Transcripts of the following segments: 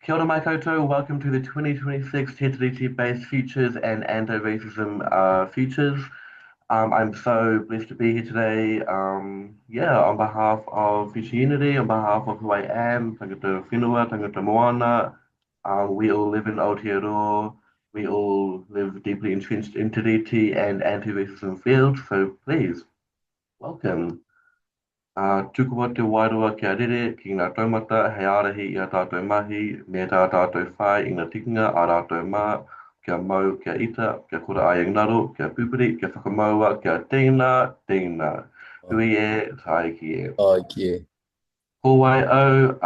Kia ora mai koutou, welcome to the 2026 Te Tiriti-based Futures and Anti-Racism Futures. I'm so blessed to be here today. On behalf of Future Unity, on behalf of who I am, tangata whenua, tangata moana, we all live in Aotearoa, we all live deeply entrenched in Te Tiriti and anti-racism fields, so please, welcome. Tukuwa te wairua kia rere ki ngā taumata hei ārahi i a tātou mahi me tā tātou whai i ngā tikinga a rātou mā, kia mau, kia ita, kia kura ai ngaro, kia pupuri, kia whakamaua, kia tēnā, tēnā. Hui e, tai ki e. Ai ki e. Ko wai au,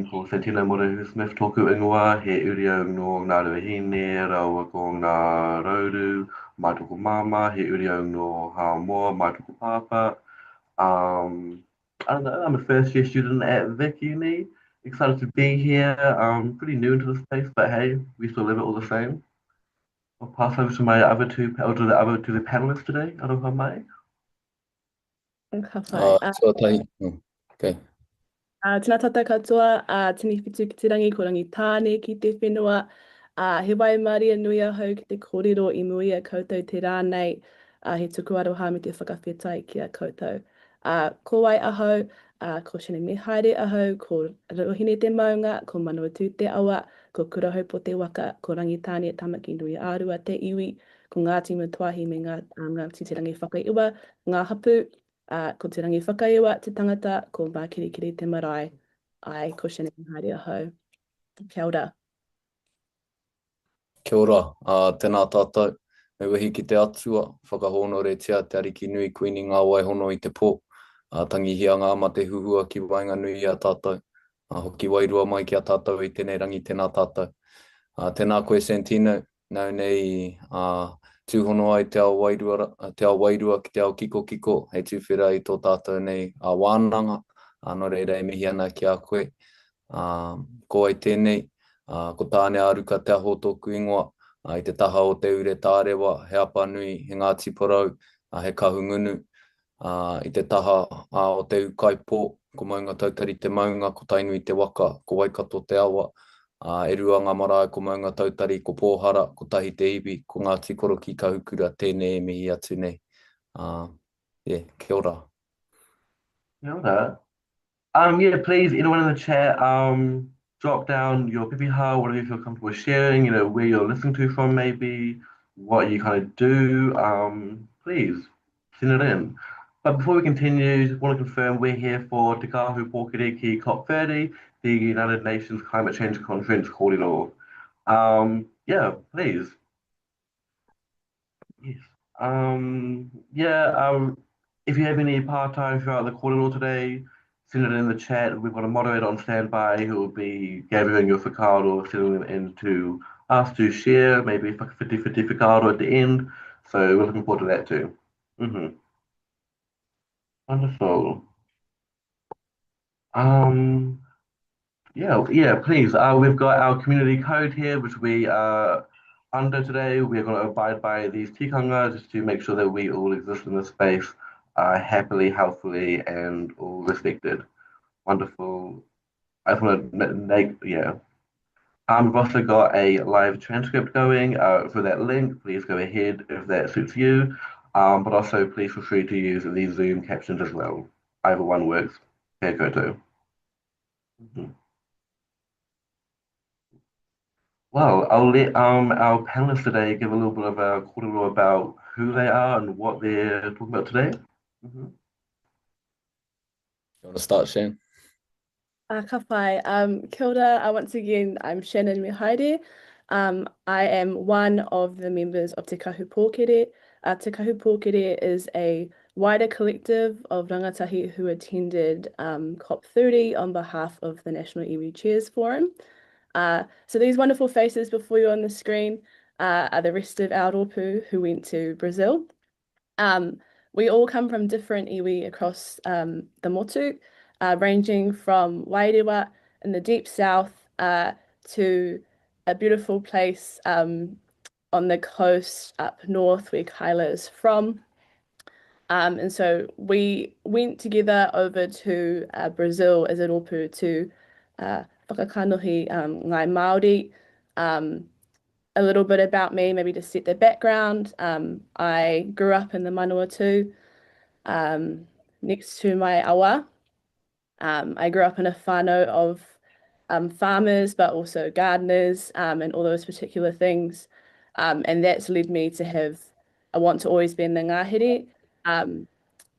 ko Santino Morehu-Smith tōku ingoa, he uri au no ngā ruahine, raua ko ngā rauru, mai tōku māma, he uri au no Hāmoa, mai tōku pāpā. I don't know, I'm a first year student at Vic Uni. Excited to be here. Pretty new into the space, but hey, we still live it all the same. I'll pass over to my other two, or to the panelists today. Aroha mai. Ka whai. Tuatahi. Okay. Tēnā tātou katoa, tēnī whitu ki te rangi, ko rangi tāne ki te whenua. He wai Māori nui ahau ki te kōrero I mui a koutou te rānei, he tuku aroha me te whakawhetai ki a koutou. Ko wai ahau, ko Shannon Mihaere ahau, ko rohine te maunga, ko manua tū te awa, ko kurahau po te waka, ko rangi tāne tamaki nui ārua te iwi, ko Ngāti Matuahi me Ngāti te rangi whakaiwa, ngā hapū, ko te rangi whakaiwa te tangata, ko Mākirikiri te marae, ai ko Shannon Mihaere ahau. Kia ora. Kia ora. Tēnā tātou. Me wahi ki te atua, whakahonoretia te ariki nui kuini ngā waihono I te pō. Tangi hianga ama te huhua ki wainga nui a tātou. Hoki wairua mai ki a tātou I tēnei rangi tēnā tātou. Tēnā koe Santino, nau nei tūhono ai te ao wairua ki te ao kiko kiko, hei tūwhera I tō tātou nei a wānanga, no reira e mihi ana ki a koe. Ko ai tēnei, ko Taane Aruka te aho tōku ingoa, I te taha o te ure tārewa, he apa nui, he Ngāti Porou, he kahungunu, I te taha o te ukai pō, ko maunga tautari te maunga, ko tainui te waka, ko waikato te awa, e rua ngā marae, ko maunga tautari, ko pōhara, ko tahi te iwi, ko Ngāti Koro ki ka hukura, tēnei e mihi atu nei. Kia ora. Kia ora. Please, anyone in the chat, drop down your pipiha, whatever you feel comfortable sharing, where you're listening to from maybe, what you kind of do, please send it in. But before we continue, just want to confirm we're here for Te Kāhu Pōkere ki COP30, the United Nations Climate Change Conference Kōrero. Please. Yes. If you have any part-time throughout the Kōrero today, send it in the chat. We've got a moderator on standby who will be gathering your whakaaro, sending them in to us to share, maybe 50-50 whakaaro at the end. So we're looking forward to that too. Wonderful. Please. We've got our community code here, which we are under today. We're going to abide by these tikanga just to make sure that we all exist in this space happily, healthily, and all respected. Wonderful. I just want to make, We've also got a live transcript going for that link. Please go ahead if that suits you. But also please feel free to use these Zoom captions as well. Either one works. Here, koutou. Well, I'll let our panelists today give a little bit of a kōrero about who they are and what they're talking about today. You want to start, Shannon? Ka whai. Kia ora. Once again, I'm Shannon Mihaere. I am one of the members of Te Kāhu Pōkere. Te Kāhu Pōkere is a wider collective of rangatahi who attended COP30 on behalf of the National Iwi Chairs Forum. So these wonderful faces before you on the screen are the rest of our rōpū who went to Brazil. We all come from different iwi across the motu, ranging from Wairewa in the deep south to a beautiful place on the coast up north where Kyla is from. And so we went together over to Brazil as a rōpū to whakakanohi ngai Māori. A little bit about me, maybe to set the background. I grew up in the Manawatu, next to my awa. I grew up in a whānau of farmers, but also gardeners, and all those particular things. And that's led me to I want to always be in the ngahere,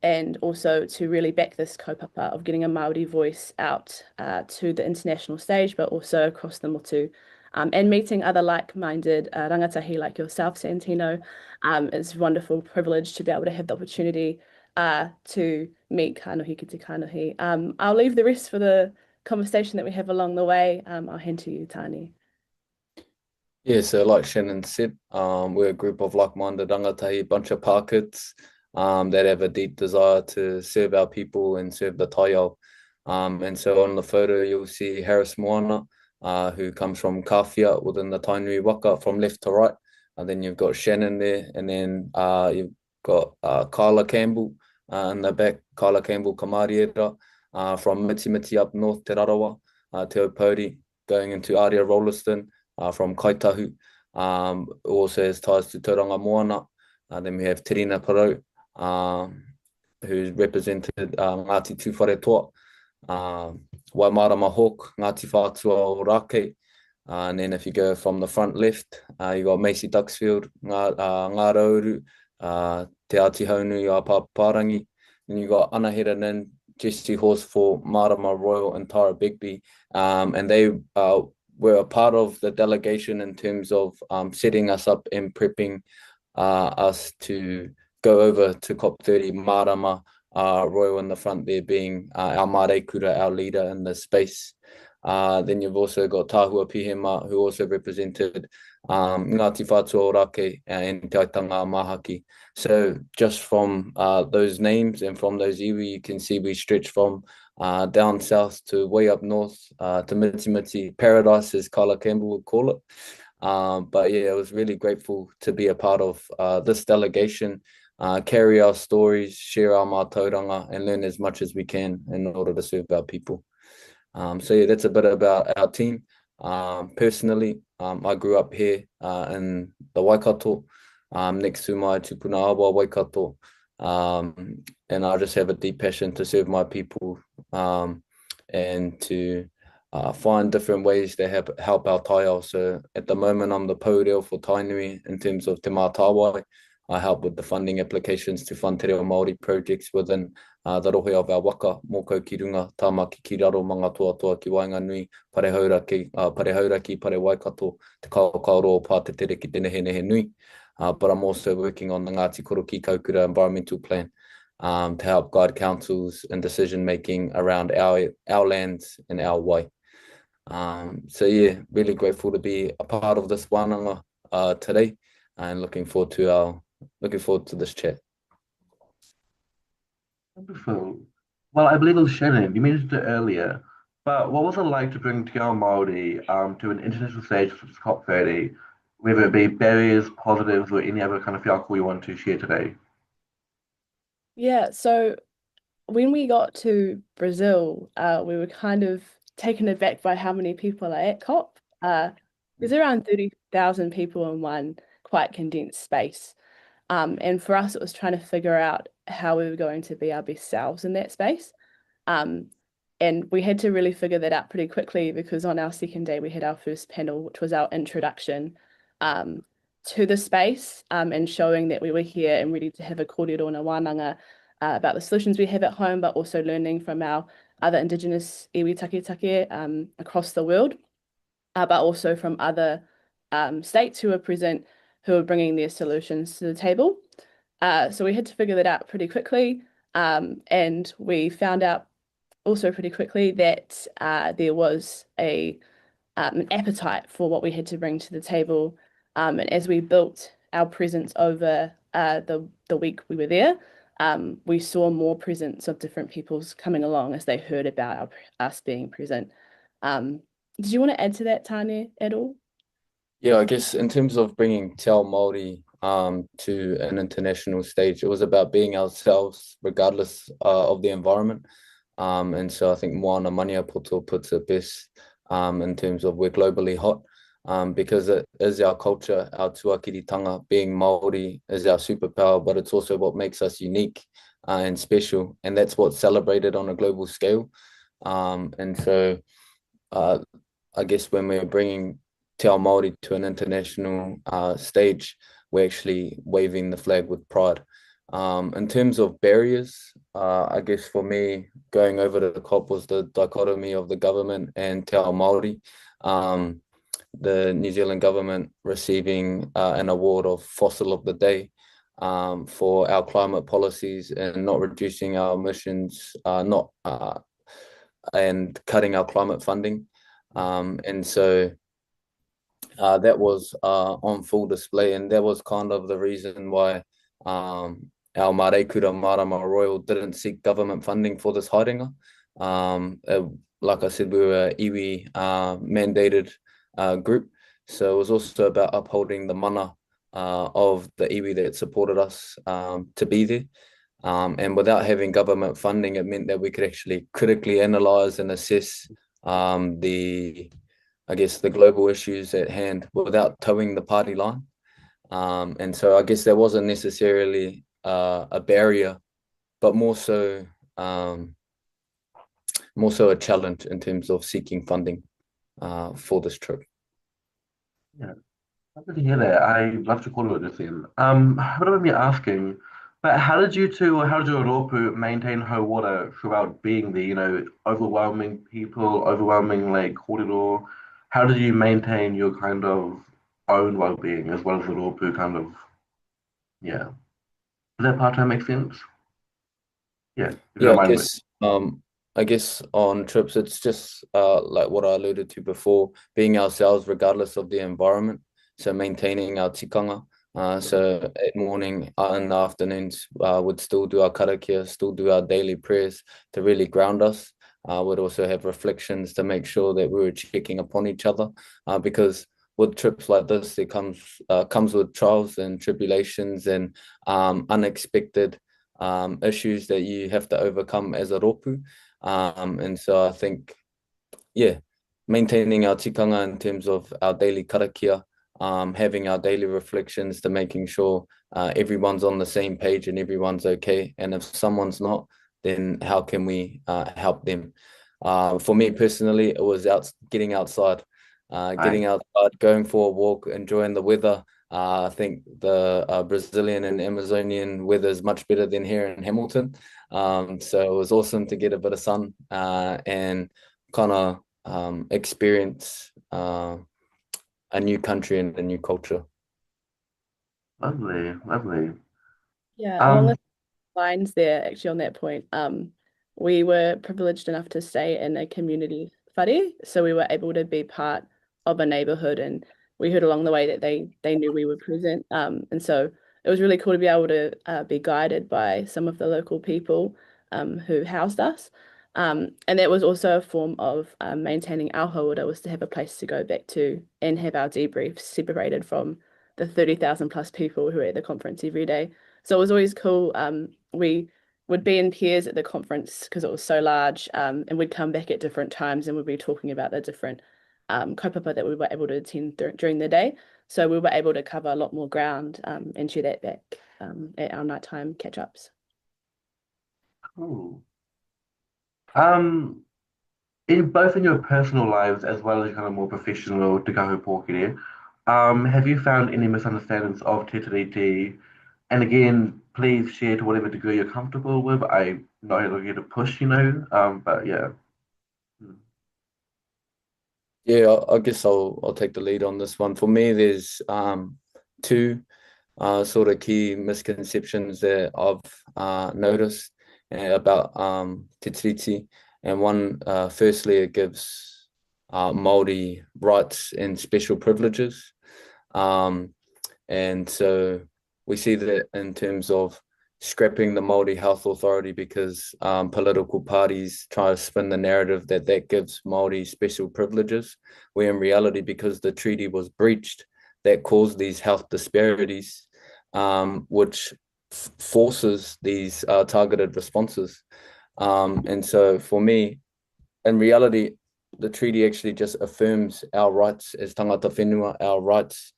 and also to really back this kaupapa of getting a Māori voice out to the international stage, but also across the motu. And meeting other like-minded rangatahi like yourself, Santino. It's a wonderful privilege to be able to have the opportunity to meet kanohi ki te kanohi. I'll leave the rest for the conversation that we have along the way. I'll hand to you, Taane. Yeah, so like Shannon said, we're a group of like-minded rangatahi, bunch of Pākits that have a deep desire to serve our people and serve the taiao. And so on the photo, you'll see Harris Moana, who comes from Kawhia within the Tainui waka from left to right. And then you've got Shannon there, and then you've got Kyla Campbell in the back, Kyla Campbell Kamariera from Miti up north, Te Rarawa, Te Opori, going into Aria Rolliston from Kaitahu, also has ties to Tauranga Moana. Then we have Terina Parau, who's represented Ngāti Tūwhare Toa, Waimarama Hawk, Ngāti Whātua o Rake. And then if you go from the front left, you got Macy Duxfield, Ngā Rauru, Te Ati Haunu, Paparangi. Then you got Anahera Nin, Jesse Horse for Marama Royal and Tara Bigby. And they were a part of the delegation in terms of setting us up and prepping us to go over to COP30, Marama Royal in the front there being our Māori kura, our leader in the space. Then you've also got Tahua Pihema, who also represented Ngāti Whātua o Rake and Te Aitanga Mahaki. So just from those names and from those iwi, you can see we stretch from down south to way up north to Miti Paradise, as Kyla Campbell would call it. But yeah, I was really grateful to be a part of this delegation, carry our stories, share our mātauranga, and learn as much as we can in order to serve our people. So yeah, that's a bit about our team. Personally, I grew up here in the Waikato, next to my tupuna awa Waikato, and I just have a deep passion to serve my people and to find different ways to help our taiao. So at the moment, I'm the paureo for Tainui in terms of Te Mātāwai. I help with the funding applications to fund te reo Māori projects within the rohe of our waka, mōkau ki runga, tāmaki ki raro, manga toa ki Wainganui, pare hauraki, pare Waikato, te Kaikōrerō pā te tere ki te nehe nui. But I'm also working on the Ngāti Koro ki Kaukura environmental plan to help guide councils in decision making around our lands and our way. So yeah, really grateful to be a part of this wānanga today, and looking forward to this chat. Wonderful. Well, I believe it was Shannon. You mentioned it earlier, but what was it like to bring Te Ao Māori to an international stage such as COP30, whether it be barriers, positives, or any other kind of fiaco you want to share today? Yeah, so when we got to Brazil, we were kind of taken aback by how many people are at COP. There's around 30,000 people in one quite condensed space. And for us, it was trying to figure out how we were going to be our best selves in that space. And we had to really figure that out pretty quickly, because on our second day, we had our first panel, which was our introduction to the space, and showing that we were here and ready to have a kōrero and a wānanga about the solutions we have at home, but also learning from our other Indigenous iwi take across the world, but also from other states who are present, who are bringing their solutions to the table. So we had to figure that out pretty quickly, and we found out also pretty quickly that there was an appetite for what we had to bring to the table. And as we built our presence over the week we were there, we saw more presence of different peoples coming along as they heard about us being present. Did you want to add to that, Taane, at all? Yeah, I guess in terms of bringing Te Ao Māori to an international stage, it was about being ourselves regardless of the environment. And so I think Moana Maniapoto puts it best in terms of we're globally hot, because it is our culture, our tuakiritanga, being Māori is our superpower, but it's also what makes us unique and special, and that's what's celebrated on a global scale. And so I guess when we're bringing Te Ao Māori to an international stage, we're actually waving the flag with pride. In terms of barriers, I guess for me, going over to the COP was the dichotomy of the government and Te Ao Māori. The New Zealand government receiving an award of Fossil of the Day for our climate policies and not reducing our emissions, and cutting our climate funding. And so that was on full display, and that was kind of the reason why our Mārekura Marama Royal didn't seek government funding for this haerenga. Like I said, we were an iwi-mandated group, so it was also about upholding the mana of the iwi that supported us to be there. And without having government funding, it meant that we could actually critically analyse and assess the global issues at hand without towing the party line. And so I guess there wasn't necessarily a barrier, but more so a challenge in terms of seeking funding for this trip. Yeah, I'm good to hear that. I love to call it this then. What am I asking? But how did your rōpū maintain her water throughout being there? You know, overwhelming people, overwhelming like kōrero. How did you maintain your kind of own well-being as well as the rōpū kind of, yeah. Does that part make sense? Yeah, if you don't mind me. I guess on trips, it's just like what I alluded to before, being ourselves regardless of the environment. So maintaining our tikanga. So at morning and the afternoons, would still do our karakia, still do our daily prayers to really ground us. Would also have reflections to make sure that we were checking upon each other, because with trips like this, it comes with trials and tribulations and unexpected issues that you have to overcome as a rōpū. And so I think, yeah, maintaining our tikanga in terms of our daily karakia, having our daily reflections to making sure everyone's on the same page and everyone's okay. And if someone's not, then how can we help them? For me personally, it was getting outside, going for a walk, enjoying the weather. I think the Brazilian and Amazonian weather is much better than here in Hamilton. So it was awesome to get a bit of sun and kind of experience a new country and a new culture. Lovely, lovely. Yeah, along the lines there, actually on that point, we were privileged enough to stay in a community whare, so we were able to be part of a neighbourhood, and we heard along the way that they knew we were present, and so it was really cool to be able to be guided by some of the local people who housed us, and that was also a form of maintaining our hauora, was to have a place to go back to and have our debriefs separated from the 30,000 plus people who are at the conference every day. So it was always cool. We would be in pairs at the conference because it was so large, and we'd come back at different times and we'd be talking about the different kaupapa that we were able to attend during the day. So we were able to cover a lot more ground and share that back at our nighttime catch-ups. Cool. Both in your personal lives as well as your kind of more professional Te Kāhu Pōkere, have you found any misunderstandings of Te Tiriti? And again, please share to whatever degree you're comfortable with. I'm not here to push, but yeah. Yeah, I guess I'll take the lead on this one. For me, there's two sort of key misconceptions that I've noticed about Te Tiriti. And one, firstly, it gives Māori rights and special privileges. And so we see that in terms of scrapping the Māori Health Authority because political parties try to spin the narrative that gives Māori special privileges, where in reality, because the treaty was breached, that caused these health disparities, which forces these targeted responses. And so for me, in reality, the treaty actually just affirms our rights as tangata whenua, our rights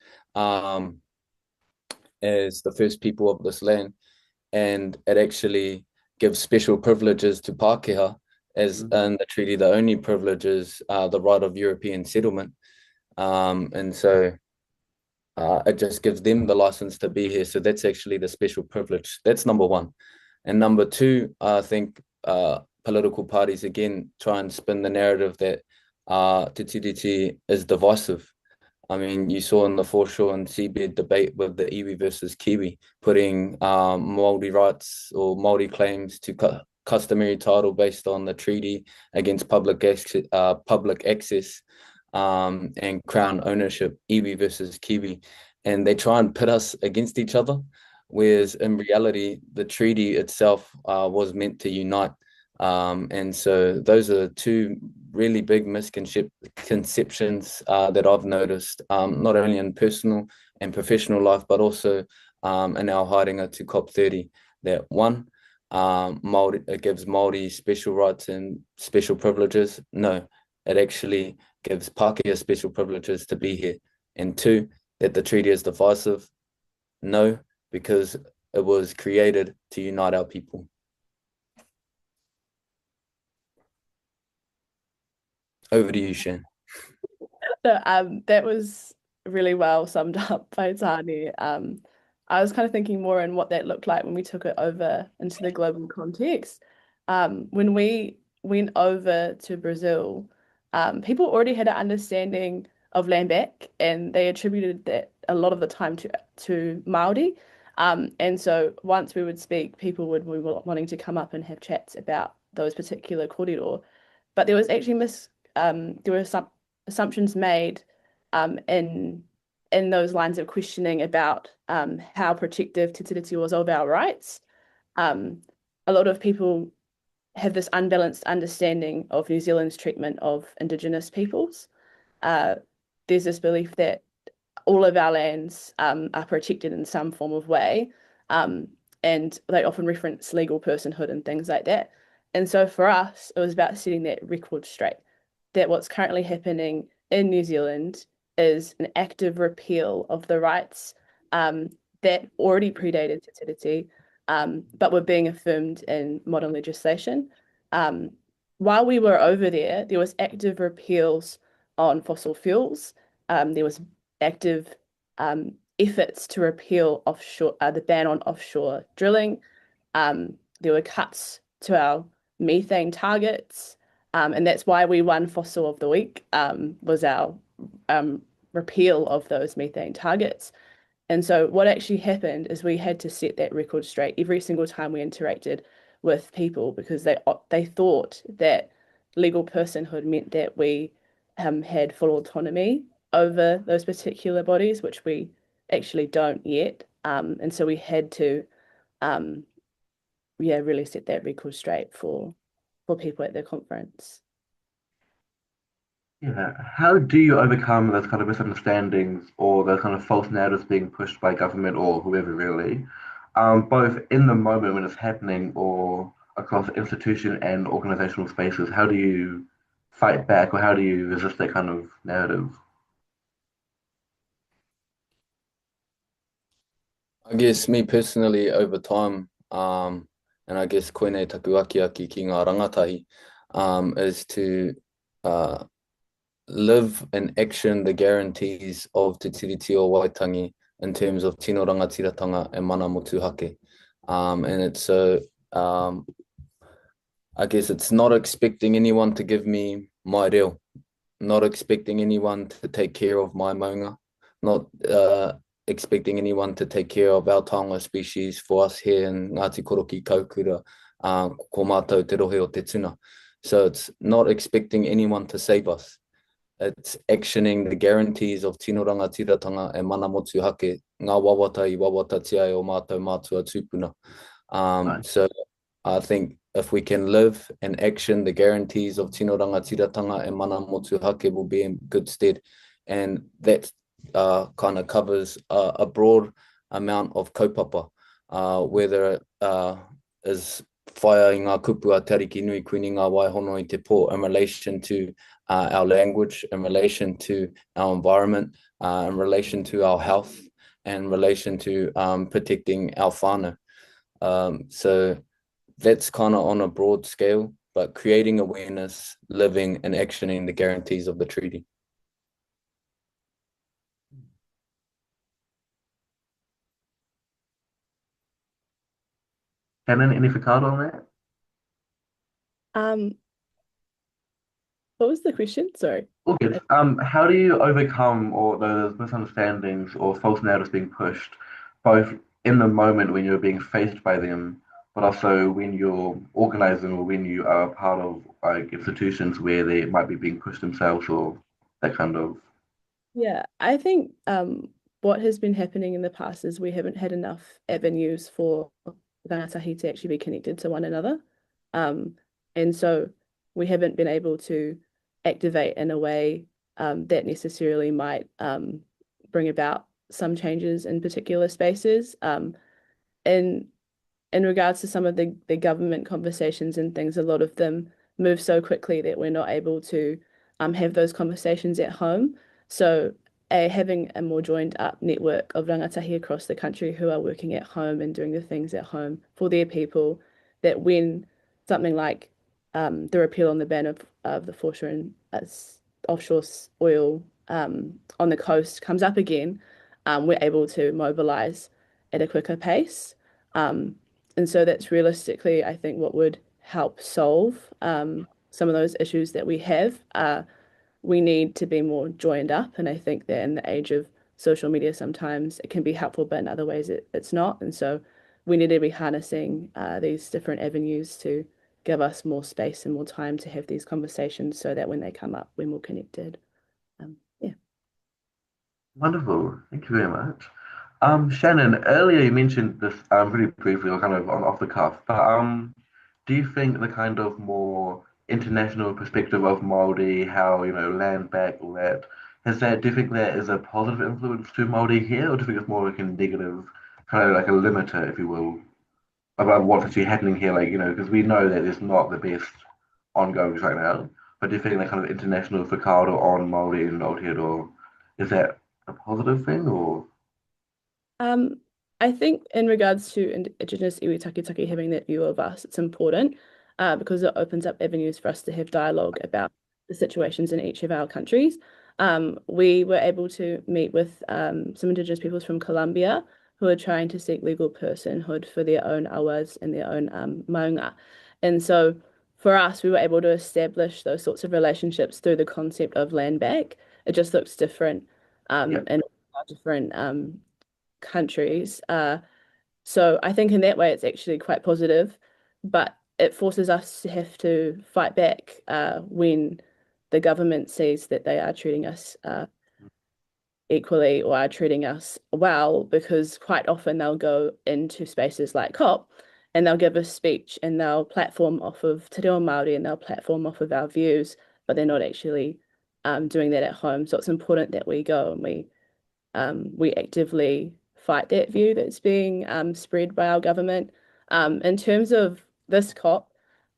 as the first people of this land, and it actually gives special privileges to Pākehā, as in the treaty, the only privilege is the right of European settlement. And so it just gives them the license to be here. So that's actually the special privilege. That's number one. And number two, I think political parties, again, try and spin the narrative that Te Tiriti is divisive. I mean, you saw in the foreshore and seabed debate with the iwi versus Kiwi, putting Māori rights or Māori claims to customary title based on the treaty against public access and crown ownership, iwi versus Kiwi. And they try and pit us against each other, whereas in reality, the treaty itself was meant to unite. And so those are two really big misconceptions that I've noticed, not only in personal and professional life, but also in our haerenga to COP30, that one, Māori, it gives Māori special rights and special privileges. No, it actually gives Pākehā special privileges to be here. And two, that the treaty is divisive. No, because it was created to unite our people. Over to you, Shan. So, that was really well summed up by Taane. I was kind of thinking more on what that looked like when we took it over into the global context. When we went over to Brazil, people already had an understanding of land back, and they attributed that a lot of the time to Māori. And so once we would speak, people would be wanting to come up and have chats about those particular kōrero. But there was actually there were some assumptions made in those lines of questioning about how protective Te Tiriti was of our rights. A lot of people have this unbalanced understanding of New Zealand's treatment of Indigenous peoples. There's this belief that all of our lands are protected in some form of way, and they often reference legal personhood and things like that. And so for us, it was about setting that record straight, that what's currently happening in New Zealand is an active repeal of the rights that already predated Te Tiriti, but were being affirmed in modern legislation. While we were over there, there was active repeals on fossil fuels. There was active efforts to repeal offshore the ban on offshore drilling. There were cuts to our methane targets. And that's why we won Fossil of the Week, was our repeal of those methane targets. And so what actually happened is we had to set that record straight every single time we interacted with people, because they thought that legal personhood meant that we had full autonomy over those particular bodies, which we actually don't yet. And so we had to really set that record straight for people at the conference. Yeah, how do you overcome those kind of misunderstandings or those kind of false narratives being pushed by government or whoever really, both in the moment when it's happening or across institution and organizational spaces? How do you fight back or how do you resist that kind of narrative? I guess me personally over time, and I guess koenei taku aki ki ngā rangatahi, is to live and action the guarantees of Te Tiriti o Waitangi in terms of tino rangatiratanga and mana motuhake. And it's I guess it's not expecting anyone to give me my reo, not expecting anyone to take care of my maunga, not expecting anyone to take care of our taonga species for us here in Ngāti Koroki Kaukura, ko mātou te rohe o te tuna. So it's not expecting anyone to save us. It's actioning the guarantees of tino rangatiratanga and mana motuhake, ngā wawata I wawata tiai o mātou mātua tūpuna. So I think if we can live and action the guarantees of tino rangatiratanga and mana motuhake, will be in good stead. And that kind of covers a broad amount of kaupapa, whether it is whaia i ngā kupu a tariki nui kuini ngā waihono i te pō in relation to our language, in relation to our environment, in relation to our health, and in relation to protecting our whānau. So that's kind of on a broad scale, but creating awareness, living and actioning the guarantees of the treaty. Shannon, any whakaaro on that? What was the question? Sorry. Okay. How do you overcome all those misunderstandings or false narratives being pushed, both in the moment when you're being faced by them, but also when you're organizing or when you are part of institutions where they might be being pushed themselves or that kind of... Yeah, I think what has been happening in the past is we haven't had enough avenues for rangatahi to actually be connected to one another. And so we haven't been able to activate in a way that necessarily might bring about some changes in particular spaces. In regards to some of the government conversations and things, a lot of them move so quickly that we're not able to have those conversations at home. So having a more joined up network of rangatahi across the country who are working at home and doing the things at home for their people, that when something like the repeal on the ban of the foreshore and offshore oil on the coast comes up again, we're able to mobilize at a quicker pace. And so that's realistically, I think, what would help solve some of those issues that we have. We need to be more joined up. And I think that in the age of social media, sometimes it can be helpful, but in other ways it's not. And so we need to be harnessing these different avenues to give us more space and more time to have these conversations so that when they come up, we're more connected. Yeah. Wonderful. Thank you very much. Shannon, earlier you mentioned this really briefly or kind of on off the cuff, but do you think the kind of more international perspective of Māori, how, land back, all that, do you think that is a positive influence to Māori here, or do you think it's more like a negative, kind of like a limiter, if you will, about what's actually happening here, because we know that there's not the best ongoings right now, but do you think that kind of international whakaaro on Māori and Aotearoa, is that a positive thing, or? I think in regards to Indigenous iwi takitaki having that view of us, it's important because it opens up avenues for us to have dialogue about the situations in each of our countries. We were able to meet with some Indigenous peoples from Colombia who are trying to seek legal personhood for their own awas and their own maunga. And so for us, we were able to establish those sorts of relationships through the concept of land back. It just looks different in different countries. So I think in that way it's actually quite positive, but it forces us to have to fight back when the government sees that they are treating us equally or are treating us well, because quite often they'll go into spaces like COP and they'll give a speech and they'll platform off of Te Reo Māori and they'll platform off of our views, but they're not actually doing that at home. So it's important that we go and we actively fight that view that's being spread by our government. In terms of this COP,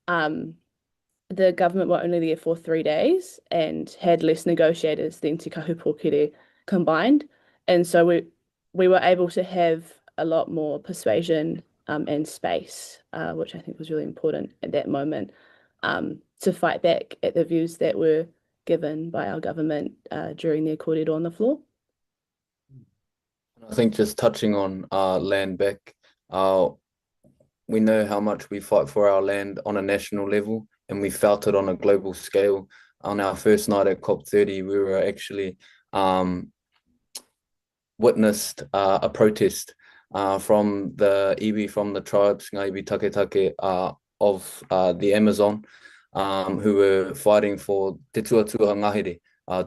the government were only there for 3 days and had less negotiators than Te Kāhu Pōkere combined. And so we were able to have a lot more persuasion and space, which I think was really important at that moment, to fight back at the views that were given by our government during their kōrero on the floor. I think just touching on land back, we know how much we fight for our land on a national level, and we felt it on a global scale. On our first night at COP30, we were actually witnessed a protest from the iwi, from the tribes, ngā iwi taketake of the Amazon, who were fighting for te tuatua ngahere,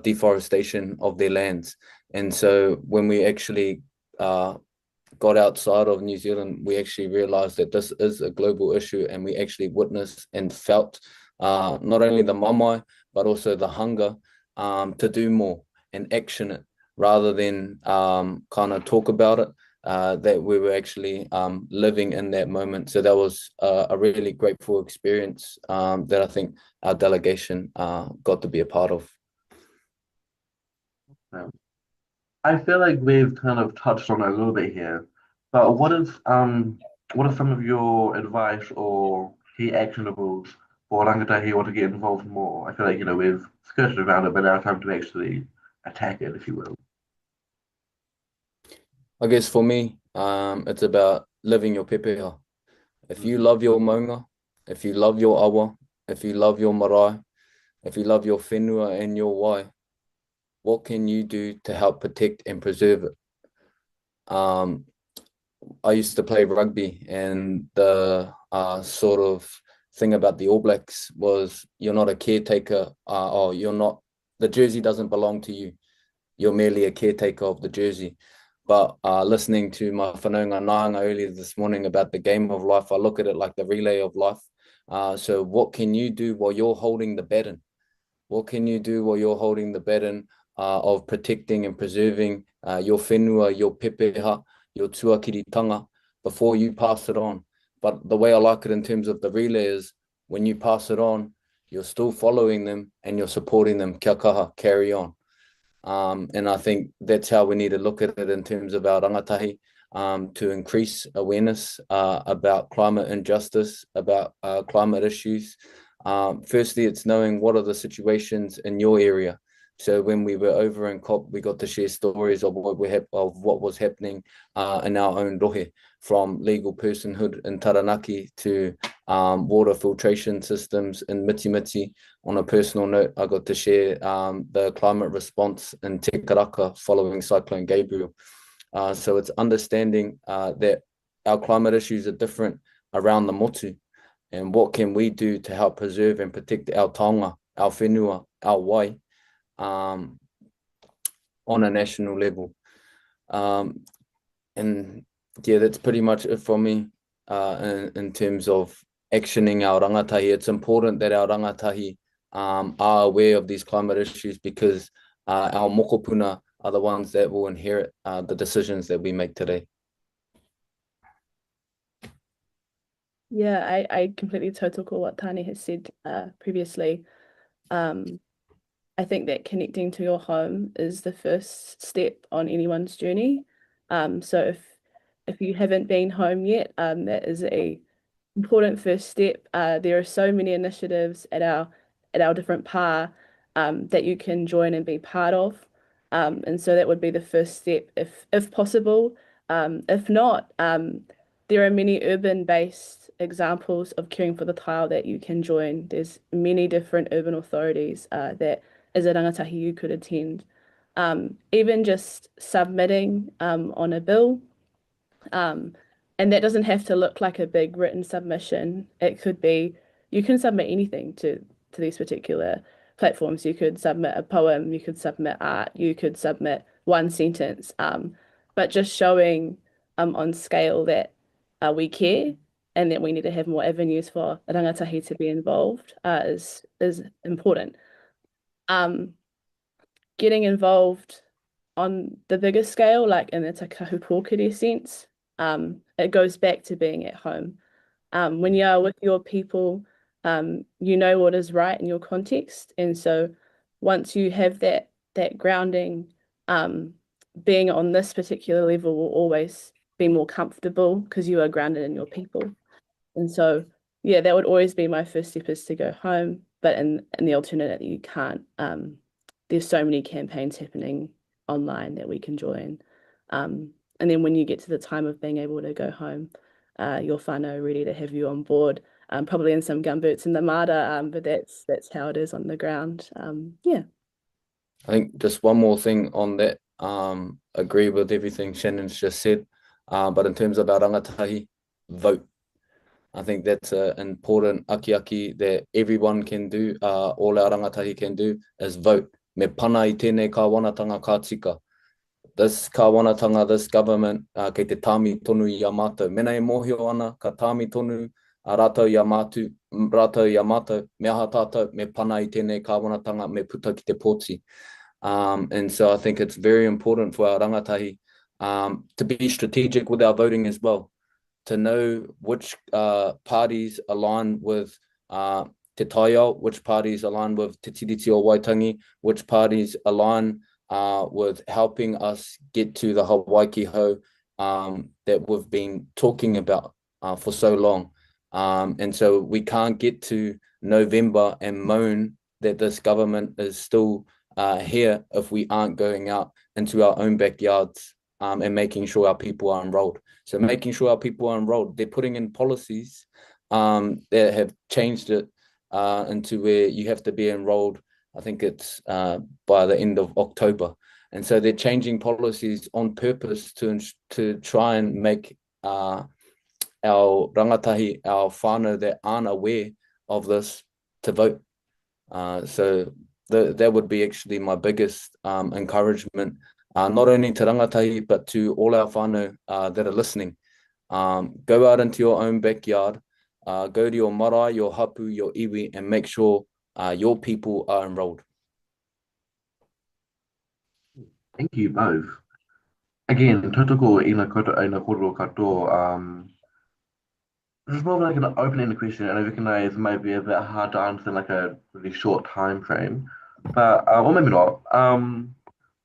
deforestation of their lands. And so when we actually got outside of New Zealand, we actually realized that this is a global issue, and we actually witnessed and felt not only the mamai, but also the hunger to do more and action it, rather than kind of talk about it. that we were actually living in that moment. So that was a really grateful experience that I think our delegation got to be a part of. I feel like we've kind of touched on it a little bit here, but what are some of your advice or key actionables for rangatahi who want to get involved more? I feel like, we've skirted around it, but now it's time to actually attack it, if you will. I guess for me, it's about living your pepeha. If you love your maunga, if you love your awa, if you love your marae, if you love your whenua and your wai, what can you do to help protect and preserve it? I used to play rugby, and the sort of thing about the All Blacks was you're not a caretaker, or you're not, the jersey doesn't belong to you. You're merely a caretaker of the jersey. But listening to my whanaunga nāanga earlier this morning about the game of life, I look at it like the relay of life. So what can you do while you're holding the baton? What can you do while you're holding the baton of protecting and preserving your whenua, your pepeha, your tuakiritanga before you pass it on? But the way I like it in terms of the relay is when you pass it on, you're still following them and you're supporting them. Kia kaha, carry on. And I think that's how we need to look at it in terms of our rangatahi, to increase awareness about climate injustice, about climate issues. Firstly, it's knowing what are the situations in your area. So when we were over in COP, we got to share stories of what was happening in our own rohe, from legal personhood in Taranaki to water filtration systems in Mitimiti. On a personal note, I got to share the climate response in Te Karaka following Cyclone Gabriel. So it's understanding that our climate issues are different around the motu, and what can we do to help preserve and protect our taonga, our whenua, our wai, on a national level. And yeah, that's pretty much it for me in terms of actioning our rangatahi. It's important that our rangatahi are aware of these climate issues, because our mokopuna are the ones that will inherit the decisions that we make today. Yeah, I completely tautoko what Taane has said previously. I think that connecting to your home is the first step on anyone's journey. So if you haven't been home yet, that is a important first step. There are so many initiatives at our different pā that you can join and be part of. And so that would be the first step if possible. If not, there are many urban-based examples of caring for the tile that you can join. There's many different urban authorities that as a rangatahi you could attend. Even just submitting on a bill, and that doesn't have to look like a big written submission. It could be, you can submit anything to these particular platforms. You could submit a poem, you could submit art, you could submit one sentence, but just showing on scale that we care and that we need to have more avenues for rangatahi to be involved is important. Getting involved on the bigger scale, like in the Te Kāhu Pōkere sense, it goes back to being at home. When you are with your people, you know what is right in your context. And so once you have that grounding, being on this particular level will always be more comfortable because you are grounded in your people. And so, yeah, that would always be my first step, is to go home. But in the alternative, you can't. There's so many campaigns happening online that we can join. And then when you get to the time of being able to go home, your whānau ready to have you on board, probably in some gumboots in the mara, but that's how it is on the ground. Yeah. I think just one more thing on that, agree with everything Shannon's just said, but in terms of our rangatahi, vote. I think that's an important aki that everyone can do, all our rangatahi can do, is vote. Me pana I tēnei kāwanatanga ka tika. This kāwanatanga, this government, kei te tāmi tonu i a mātou. Mena e mōhio ana, ka tāmi tonu a rātou i a mātou, me aha tātou, me pana I tēnei kāwanatanga, me puta ki te pōti. And so I think it's very important for our rangatahi to be strategic with our voting as well, to know which parties align with Te Taiao, which parties align with Te Tiriti o Waitangi, which parties align with helping us get to the Hawaii Ho that we've been talking about for so long. And so we can't get to November and moan that this government is still here if we aren't going out into our own backyards and making sure our people are enrolled. So making sure our people are enrolled, they're putting in policies that have changed it into where you have to be enrolled, I think it's by the end of October. And so they're changing policies on purpose to try and make our rangatahi, our whānau that aren't aware of this, to vote. So that would be actually my biggest encouragement, not only to rangatahi, but to all our whānau that are listening. Go out into your own backyard, go to your marae, your hapū, your iwi, and make sure your people are enrolled. Thank you both. Again, tautoko ina kōrero katoa. This is more of like an open-ended question, and I recognize it might be a bit hard to answer in like a really short time frame, but or maybe not.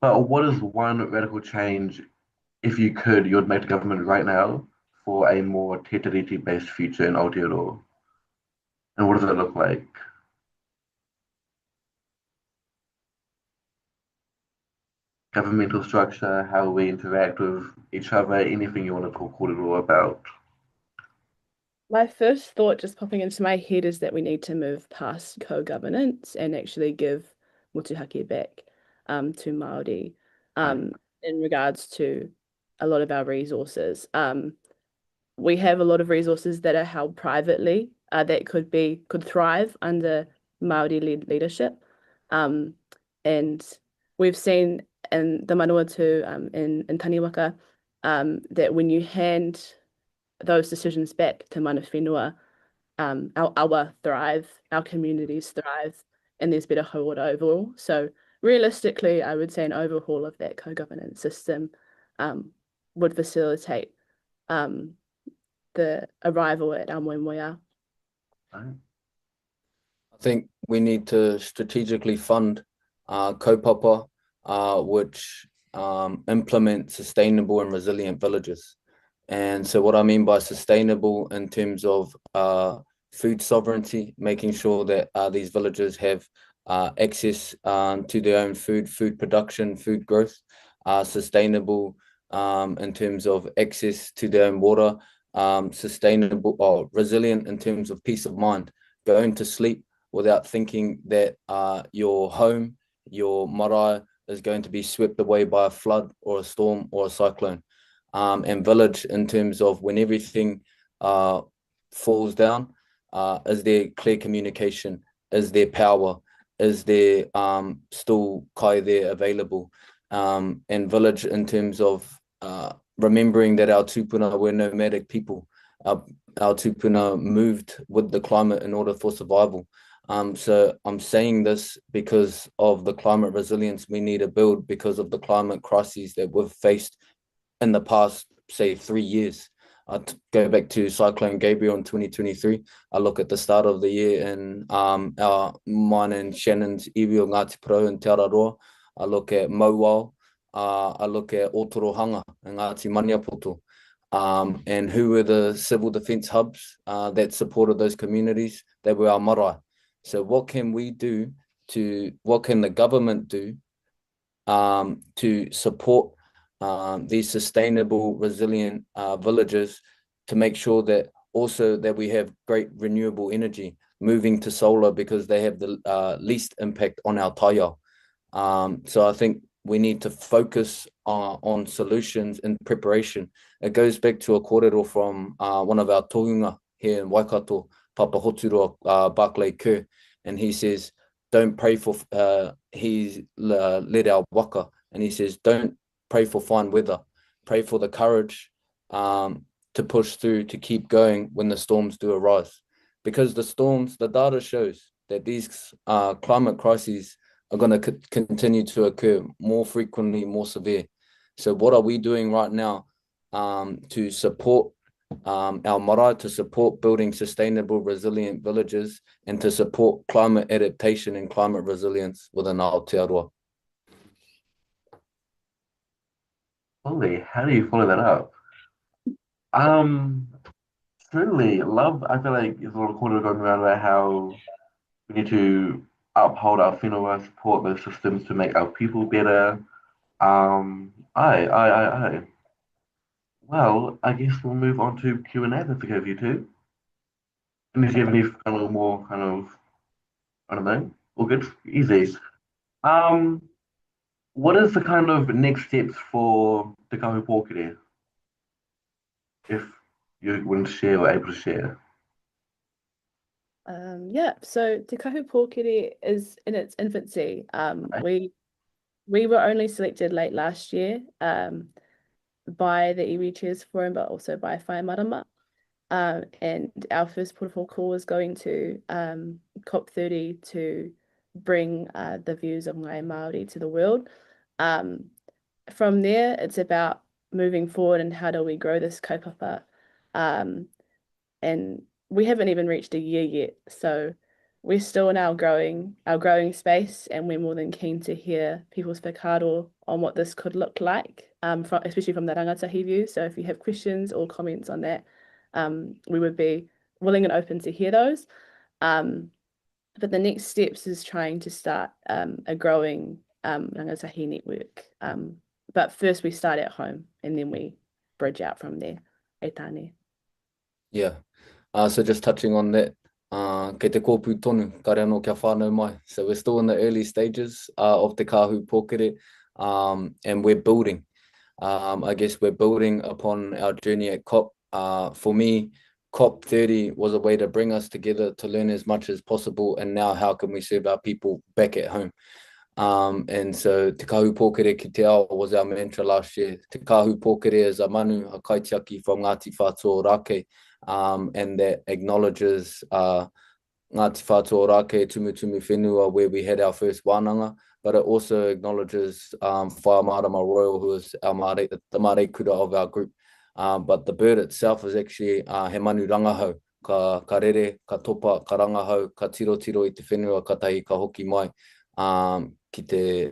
But what is one radical change, if you could, you would make the government right now for a more Te Tiriti-based future in Aotearoa? And what does it look like? Governmental structure, how we interact with each other, anything you want to talk kōrero about. My first thought just popping into my head is that we need to move past co-governance and actually give motuhake back to Māori in regards to a lot of our resources. We have a lot of resources that are held privately that could thrive under Māori-led leadership. And we've seen in the Manawatu in Taniwaka that when you hand those decisions back to mana whenua, our awa thrive, our communities thrive, and there's better hauora overall. So realistically, I would say an overhaul of that co-governance system would facilitate the arrival at our moemoeā. I think we need to strategically fund kaupapa, which implement sustainable and resilient villages. And so what I mean by sustainable in terms of food sovereignty, making sure that these villages have access to their own food production, food growth, sustainable in terms of access to their own water, sustainable or resilient in terms of peace of mind, going to sleep without thinking that your home, your marae is going to be swept away by a flood or a storm or a cyclone. And village in terms of when everything falls down, is there clear communication? Is there power? Is there still kai there available? And village in terms of remembering that our tupuna were nomadic people. Our tupuna moved with the climate in order for survival. So I'm saying this because of the climate resilience we need to build because of the climate crises that we've faced in the past, say, 3 years. I go back to Cyclone Gabriel in 2023. I look at the start of the year in mine and Shannon's iwi o Ngāti Porou in Te Araroa. I look at Mauao. I look at Otorohanga and Ngāti Maniapoto. And who were the civil defence hubs that supported those communities? They were our marae. So what can we do what can the government do to support these sustainable, resilient villages to make sure that also that we have great renewable energy moving to solar because they have the least impact on our taiao. So I think we need to focus on solutions and preparation. It goes back to a kōrero from one of our tohunga here in Waikato, Papa Hoturoa Barclay Kerr, and he says, don't pray for, he's led our waka, and he says, don't pray for fine weather, pray for the courage to push through, to keep going when the storms do arise. Because the storms, the data shows that these climate crises are going to continue to occur more frequently, more severe. So what are we doing right now to support our marae, to support building sustainable, resilient villages, and to support climate adaptation and climate resilience within Aotearoa? Holy, how do you follow that up? Certainly, love. I feel like there's a lot of quarter going around about how we need to uphold our whenua, support those systems to make our people better. I. Well, I guess we'll move on to Q&A. That's okay with you too. Unless you have any kind of more kind of, I don't know, all good, easy. Um, what is the kind of next steps for Te Kāhu Pōkere, if you're willing to share or able to share? Yeah, so Te Kāhu Pōkere is in its infancy. Right. We were only selected late last year by the iwi Chairs Forum, but also by Whai Marama. And our first port of call is going to COP30 to bring the views of Ngai Māori to the world. From there, it's about moving forward and how do we grow this kaupapa. And we haven't even reached a year yet, so we're still in our growing space, and we're more than keen to hear people's whakaaro on what this could look like, especially from the rangatahi view. So if you have questions or comments on that, we would be willing and open to hear those. But the next steps is trying to start a growing rangatahi network. But first we start at home and then we bridge out from there. E Taane. Yeah. So just touching on that, kei te kōpū tonu, kare anō kia whānau mai. So we're still in the early stages of Te Kāhu Pōkere, and we're building. I guess we're building upon our journey at COP. For me, COP30 was a way to bring us together to learn as much as possible, and now how can we serve our people back at home? And so Te Kāhu Pōkere ki te ao was our mantra last year. Te Kāhu Pōkere is a manu, a kaitiaki from Ngāti Whātua Rākei, and that acknowledges Ngāti Whātua Rākei Tumutumu Whenua, where we had our first wānanga, but it also acknowledges Whā Marama Royal, who is our Māori, the Māori kura of our group. But the bird itself is actually he manu rangahau, ka rere, ka topa, ka rangahau, ka tiro tiro I te whenua, ka tahi ka hoki mai ki te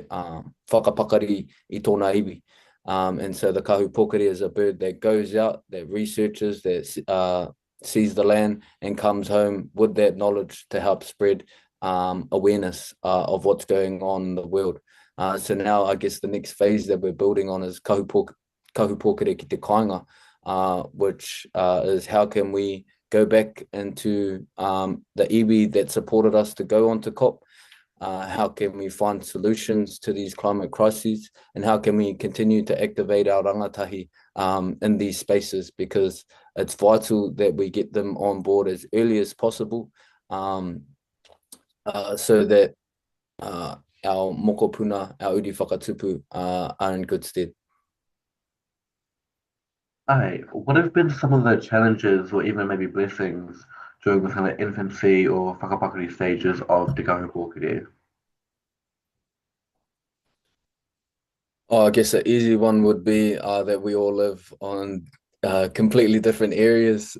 whakapakari I tōna iwi. And so the Kāhu Pōkere is a bird that goes out, that researches, that sees the land and comes home with that knowledge to help spread awareness of what's going on in the world. So now I guess the next phase that we're building on is Kāhu Pōkere ki te kāinga, which is how can we go back into the iwi that supported us to go on to COP. How can we find solutions to these climate crises, and how can we continue to activate our rangatahi in these spaces, because it's vital that we get them on board as early as possible, so that our mokopuna, our uri whakatupu are in good stead. What have been some of the challenges or even maybe blessings during the kind of infancy or whakapakari stages of Te Kāhu Pōkere? I guess an easy one would be that we all live on completely different areas.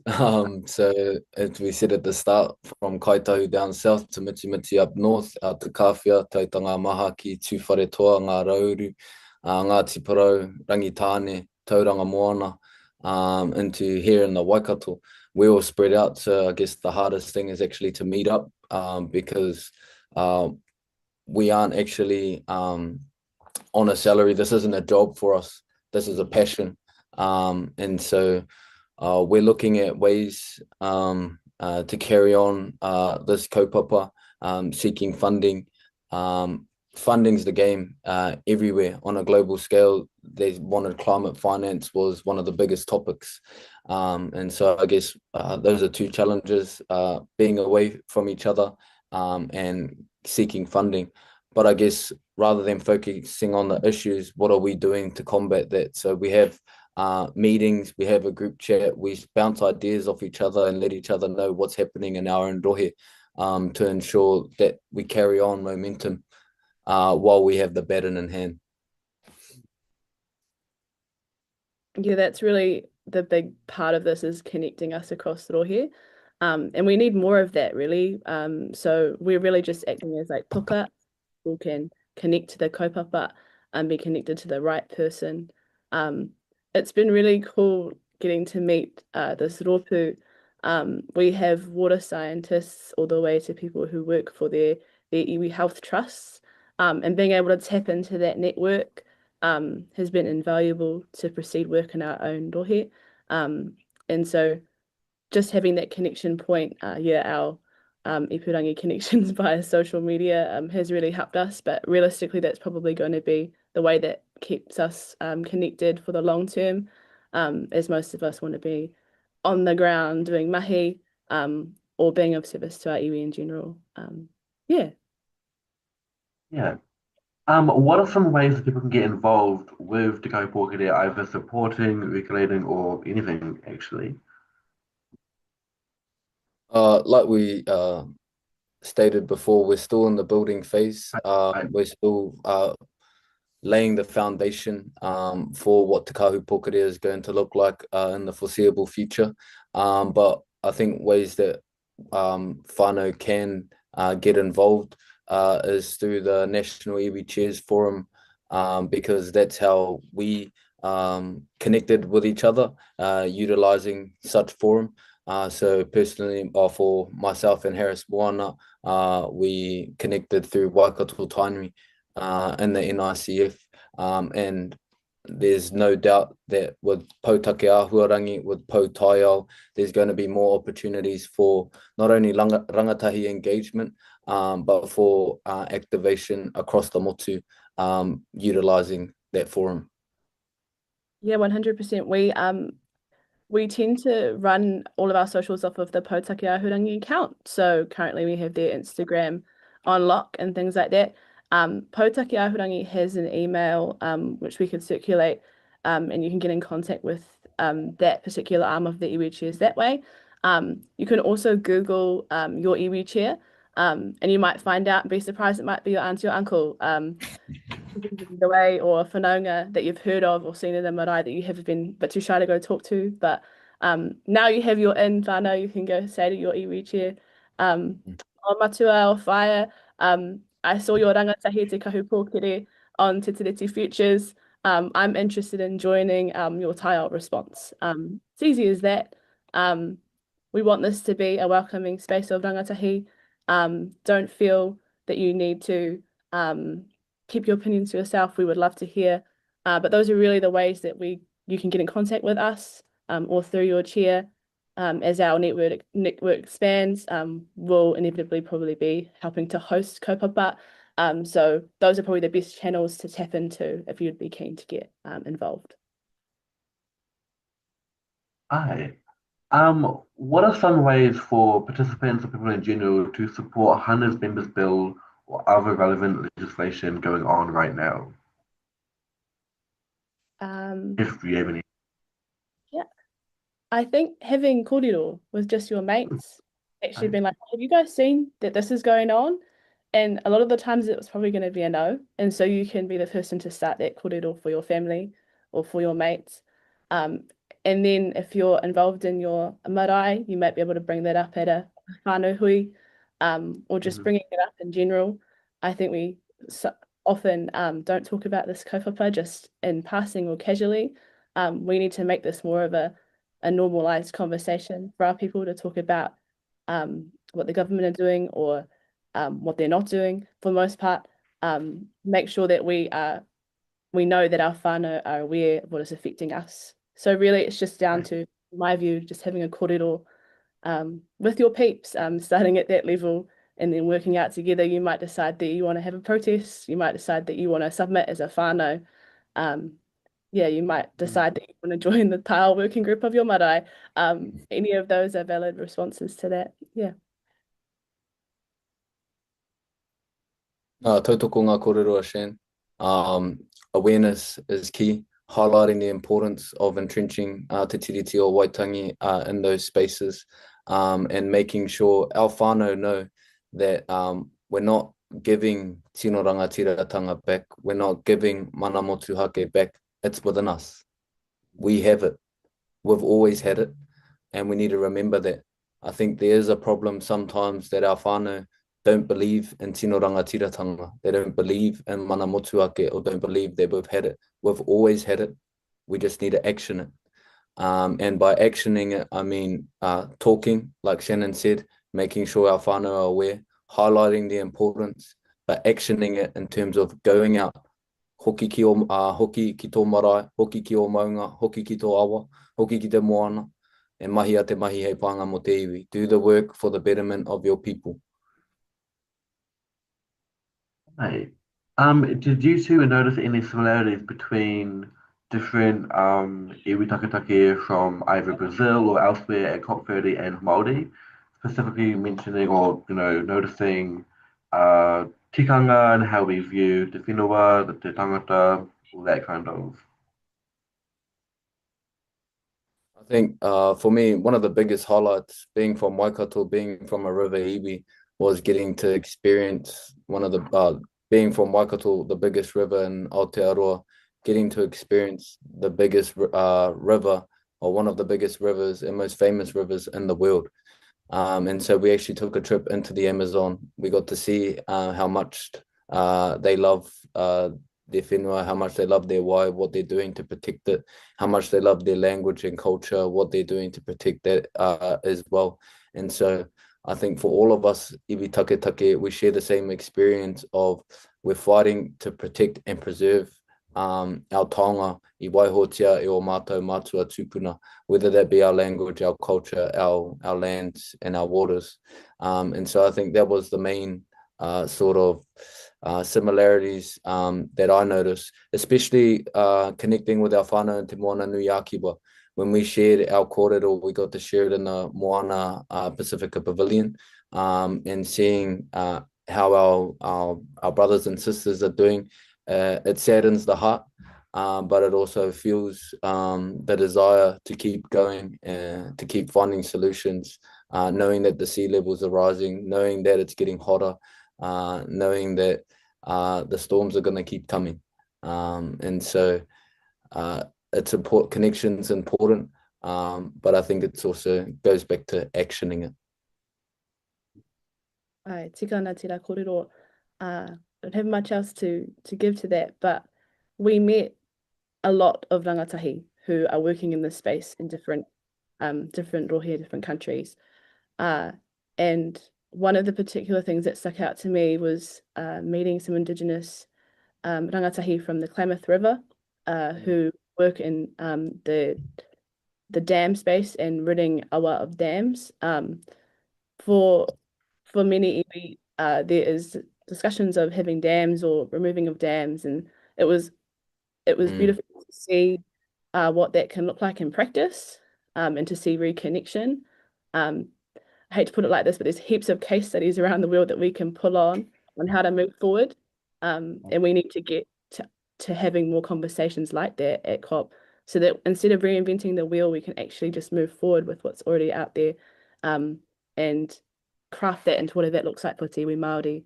So as we said at the start, from Kaitahu down south to Mitimiti up north, out to Kawhia, Taitanga Maha ki Tūwharetoa, Ngā Rauru, Ngāti Porou, Rangitaane, Tauranga Moana, into here in the Waikato. We all spread out, so I guess the hardest thing is actually to meet up, because we aren't actually on a salary. This isn't a job for us. This is a passion. And so we're looking at ways to carry on this kaupapa, seeking funding. Funding's the game everywhere on a global scale. They wanted climate finance was one of the biggest topics. And so I guess those are two challenges, being away from each other and seeking funding. But I guess rather than focusing on the issues, what are we doing to combat that? So we have meetings, we have a group chat, we bounce ideas off each other and let each other know what's happening in our own rohe, to ensure that we carry on momentum while we have the baton in hand. Yeah, that's really the big part of this is connecting us across the rohe. And we need more of that really. So we're really just acting as like puka, who can connect to the kaupapa and be connected to the right person. It's been really cool getting to meet this rōpū. We have water scientists all the way to people who work for their iwi health trusts. And being able to tap into that network has been invaluable to proceed work in our own rohe. And so just having that connection point, our ipurangi connections via social media has really helped us. But realistically, that's probably going to be the way that keeps us connected for the long term, as most of us want to be on the ground doing mahi or being of service to our iwi in general. Yeah. Yeah. What are some ways that people can get involved with Te Kāhu Pōkere, either supporting, regulating, or anything actually? Like we stated before, we're still in the building phase. Right. We're still laying the foundation for what Te Kāhu Pōkere is going to look like in the foreseeable future. But I think ways that whānau can get involved is through the National Iwi Chairs Forum, because that's how we connected with each other, utilising such forum. So personally, for myself and Harris Moana, we connected through Waikato Taane and the NICF, and there's no doubt that with Tautake Āhuarangi, with Pau Taiao, there's going to be more opportunities for not only rangatahi engagement, but for activation across the motu, utilising that forum. Yeah, 100%. We tend to run all of our socials off of the Tautake Āhuarangi account. So currently we have their Instagram on lock and things like that. Tautake Āhuarangi has an email which we could circulate, and you can get in contact with that particular arm of the iwi chairs that way. You can also Google your iwi chair, and you might find out and be surprised it might be your auntie or uncle. The way or a whanaunga that you've heard of or seen in the marae that you have been but too shy to go talk to. But now you have your in whānau, you can go say to your iwi chair, o matua o whaia, I saw your rangatahi Te Kāhu Pōkere on Te Tiriti Futures. I'm interested in joining your tile response. It's easy as that. We want this to be a welcoming space of rangatahi. Don't feel that you need to keep your opinions to yourself. We would love to hear. But those are really the ways that you can get in contact with us or through your chair. As our network expands, we'll inevitably probably be helping to host kaupapa. So those are probably the best channels to tap into if you'd be keen to get involved. Aye. What are some ways for participants or people in general to support Hana's Members Bill or other relevant legislation going on right now? If you have any. Yeah. I think having kōrero with just your mates, actually been like, have you guys seen that this is going on? And a lot of the times it was probably going to be a no. And so you can be the person to start that kōrero for your family or for your mates. And then if you're involved in your marae, you might be able to bring that up at a whānau hui, or just bringing it up in general. I think we often don't talk about this kaupapa just in passing or casually. We need to make this more of a normalized conversation for our people to talk about what the government are doing or what they're not doing for the most part. Make sure that we know that our whānau are aware of what is affecting us. So really it's just down to, in my view, just having a kōrero with your peeps, starting at that level and then working out together. You might decide that you want to have a protest. You might decide that you want to submit as a whānau. You might decide that you want to join the tile working group of your marae. Any of those are valid responses to that. Yeah. Tautoko ngā kōrero, Shan. Awareness is key, highlighting the importance of entrenching te tiriti o Waitangi in those spaces, and making sure our whānau know that we're not giving tino rangatiratanga back, we're not giving mana motuhake back, it's within us. we have it. We've always had it, and we need to remember that. I think there is a problem sometimes that our whānau don't believe in tino rangatiratanga. They don't believe in mana motuake, or don't believe that we've had it. We've always had it. We just need to action it. And by actioning it, I mean talking, like Shannon said, making sure our whānau are aware, highlighting the importance, but actioning it in terms of going out, hoki ki tō marae, hoki ki o maunga, hoki ki tō awa, hoki ki te moana, and mahi a te mahi hei pānga mo te iwi. Do the work for the betterment of your people. Hey, did you two notice any similarities between different iwi taketake from either Brazil or elsewhere at COP30 and Māori, specifically mentioning or noticing tikanga and how we view the whenua, the tangata, all that kind of. I think for me, one of the biggest highlights being from Waikato, being from a river iwi, was getting to experience one of the, being from Waikato, the biggest river in Aotearoa, getting to experience the biggest river, or one of the biggest rivers and most famous rivers in the world. And so we actually took a trip into the Amazon. We got to see how much they love their whenua, how much they love their wai, what they're doing to protect it, how much they love their language and culture, what they're doing to protect that as well. And so I think for all of us, iwi taketake, we share the same experience of we're fighting to protect and preserve our taonga i waihotia e o mātou mātua tūpuna, whether that be our language, our culture, our lands and our waters. And so I think that was the main sort of similarities that I noticed, especially connecting with our whānau in Te Moana Nui Akiwa. When we shared our kōrero, we got to share it in the Moana Pacifica Pavilion, and seeing how our brothers and sisters are doing. It saddens the heart, but it also fuels the desire to keep going, to keep finding solutions, knowing that the sea levels are rising, knowing that it's getting hotter, knowing that the storms are going to keep coming. And so it's important, connection's important, but I think it's also goes back to actioning it. Ai, tika ana te kōrero. Don't have much else to give to that, but we met a lot of rangatahi who are working in this space in different rohe, different countries. And one of the particular things that stuck out to me was meeting some Indigenous rangatahi from the Klamath River who work in the dam space and ridding awa of dams. For many iwi, there is discussions of having dams or removing of dams, and it was beautiful to see what that can look like in practice, and to see reconnection. I hate to put it like this, but there's heaps of case studies around the world that we can pull on how to move forward, and we need to get to having more conversations like that at COP, so that instead of reinventing the wheel, we can actually just move forward with what's already out there, and craft that into whatever that looks like for te iwi Māori.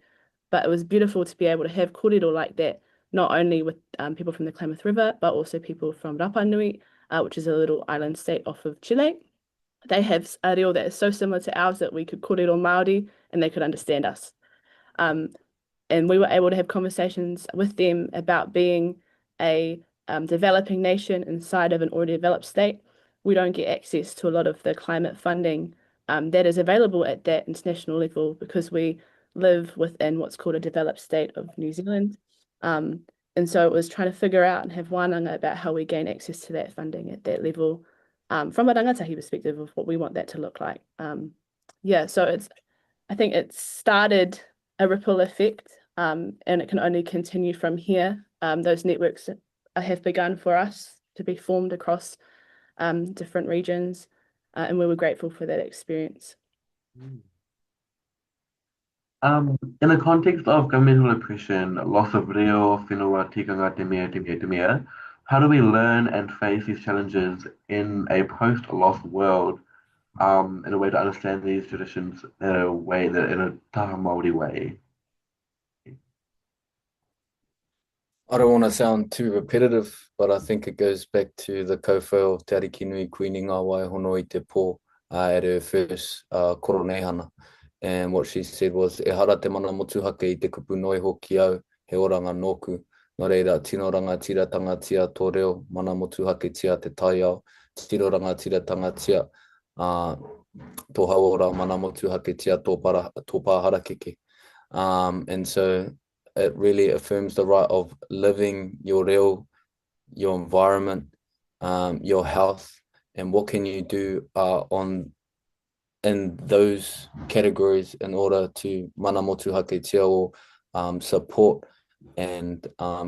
But it was beautiful to be able to have kōrero like that, not only with people from the Klamath River, but also people from Rapa Nui, which is a little island state off of Chile. They have a reo that is so similar to ours that we could kōrero Māori and they could understand us. And we were able to have conversations with them about being a developing nation inside of an already developed state. We don't get access to a lot of the climate funding that is available at that international level because we live within what's called a developed state of New Zealand. And so it was trying to figure out and have wānanga about how we gain access to that funding at that level, from a rangatahi perspective of what we want that to look like. So I think it started a ripple effect, and it can only continue from here. Those networks have begun for us to be formed across different regions, and we were grateful for that experience. In the context of governmental oppression, loss of reo, whenua, tikanga, te mea, how do we learn and face these challenges in a post-loss world, in a way to understand these traditions in a taha Māori way? I don't want to sound too repetitive, but I think it goes back to the kouwhao Te Ariki Nui Queenie ngā waihono I te pō at her first koronehana. And what she said was, e hara te mana motuhake I te kupu noi hoki au, he oranga nōku. Nō reira, tino rangatiratanga tia tō reo, mana motuhake tia te tai au, tino rangatiratanga tia tō hauora, mana motuhake tia tō pāhara keke. And so it really affirms the right of living your reo, your environment, your health, and what can you do in those categories in order to mana motuhake tia o support and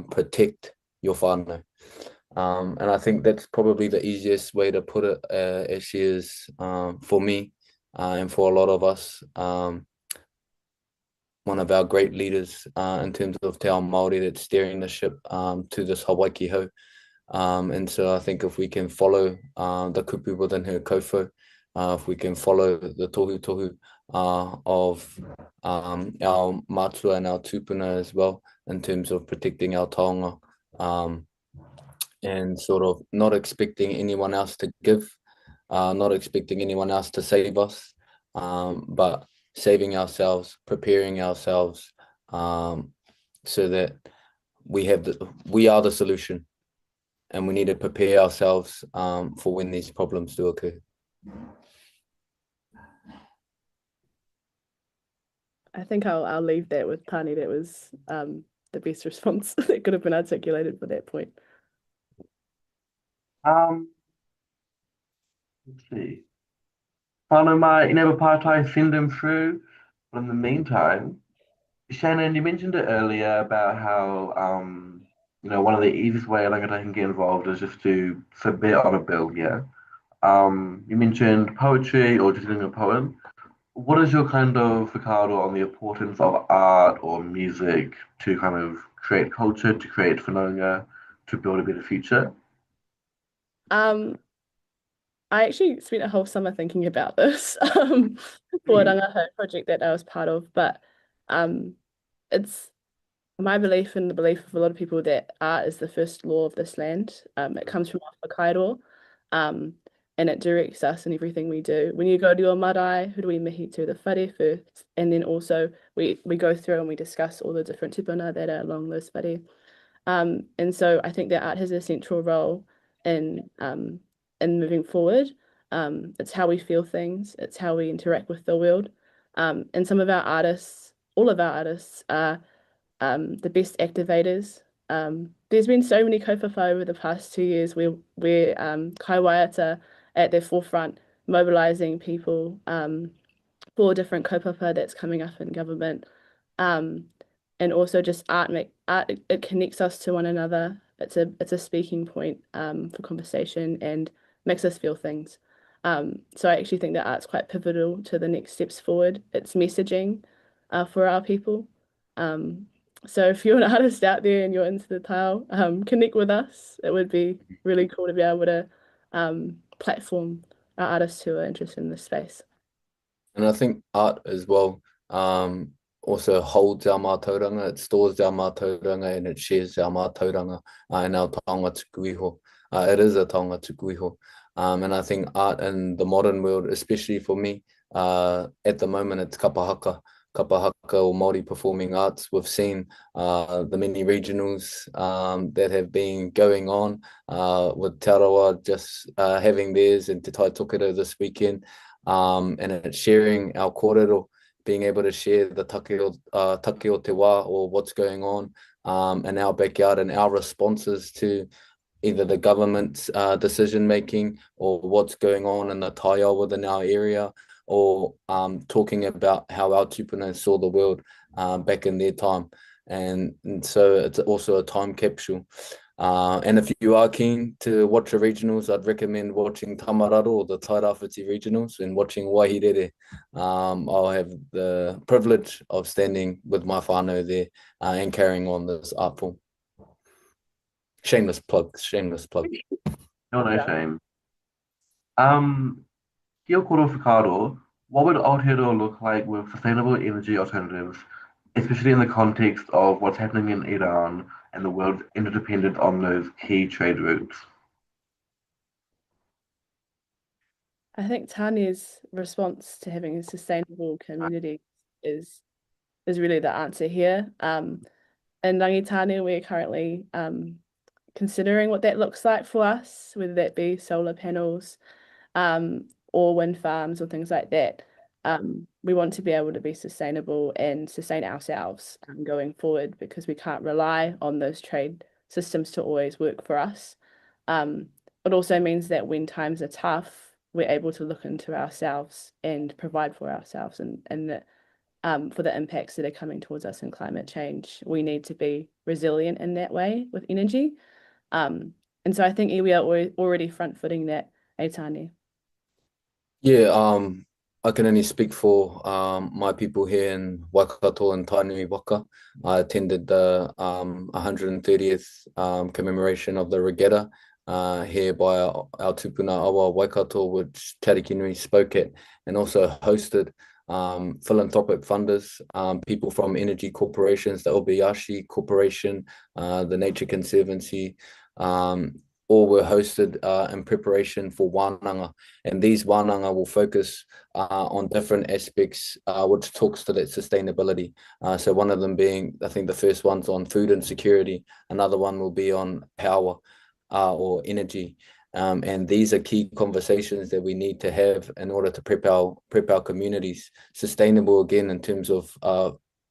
protect your whānau. And I think that's probably the easiest way to put it, as she is for me and for a lot of us. One of our great leaders in terms of te ao Māori that's steering the ship to this Hawaii ho. And so I think if we can follow the kupu within her kouwhao, if we can follow the tohu of our mātua and our tupuna as well, in terms of protecting our taonga, and sort of not expecting anyone else to give, not expecting anyone else to save us, but saving ourselves, preparing ourselves, so that we are the solution, and we need to prepare ourselves for when these problems do occur. I think I'll leave that with Taane. That was the best response that could have been articulated for that point. Let's see. Whānau mai, I never pārtai, send them through. But in the meantime, Shannon, you mentioned it earlier about how one of the easiest way a rangatahi can get involved is just to submit on a bill, yeah. You mentioned poetry or just doing a poem. What is your kind of whakaaro on the importance of art or music to kind of create culture, to create whanaunga, to build a better future? I actually spent a whole summer thinking about this for a rangatahi project that I was part of, but it's my belief and the belief of a lot of people that art is the first law of this land. It comes from our Kaikōrerō, and it directs us in everything we do. When you go to your marae, who do we mihi to? The whare first, and then also we go through and we discuss all the different tupuna that are along those whare. And so I think that art has a central role in moving forward. It's how we feel things, it's how we interact with the world. And some of our artists, all of our artists, are the best activators. There's been so many kaupapa over the past 2 years where kaiwaiata at their forefront, mobilizing people for different kaupapa that's coming up in government. And also just art, it connects us to one another. It's a speaking point for conversation and makes us feel things. So I actually think that art's quite pivotal to the next steps forward. It's messaging for our people. So if you're an artist out there and you're into the tao, connect with us. It would be really cool to be able to platform our artists who are interested in this space. And I think art as well also holds our mātauranga, it stores our mātauranga, and it shares our mātauranga and our taonga tuku iho. It is a taonga tuku iho. And I think art in the modern world, especially for me, at the moment, it's kapahaka or Māori performing arts. We've seen the many regionals that have been going on with Te Arawa just having theirs and Te Tai Tokero this weekend, and it's sharing our kōrero, being able to share the take o te wā or what's going on in our backyard and our responses to either the government's decision making or what's going on in the taiao within our area, or talking about how our tupuna saw the world back in their time. And so it's also a time capsule. And if you are keen to watch the regionals, I'd recommend watching Tamararo or the Tairāwhiti regionals and watching Wahirere. I'll have the privilege of standing with my whānau there and carrying on this art form. Shameless plug. No shame. Kia koro whakaaro, what would Aotearoa look like with sustainable energy alternatives, especially in the context of what's happening in Iran and the world's interdependent on those key trade routes. I think Tane's response to having a sustainable community is really the answer here. In Rangatahi, we're currently considering what that looks like for us, whether that be solar panels or wind farms or things like that. We want to be able to be sustainable and sustain ourselves going forward, because we can't rely on those trade systems to always work for us. It also means that when times are tough, we're able to look into ourselves and provide for ourselves, and that for the impacts that are coming towards us in climate change, we need to be resilient in that way with energy. And so I think we are already front-footing that, Taane. Yeah, I can only speak for my people here in Waikato and Tainui Waka. I attended the 130th commemoration of the regatta here by our tupuna awa Waikato, which Te Nui spoke at, and also hosted philanthropic funders, people from energy corporations, the Obayashi Corporation, the Nature Conservancy, all were hosted in preparation for wānanga. And these wānanga will focus on different aspects, which talks to that sustainability. So one of them being, I think the first one's on food and security. Another one will be on power or energy. And these are key conversations that we need to have in order to prep our communities. Sustainable, again, in terms of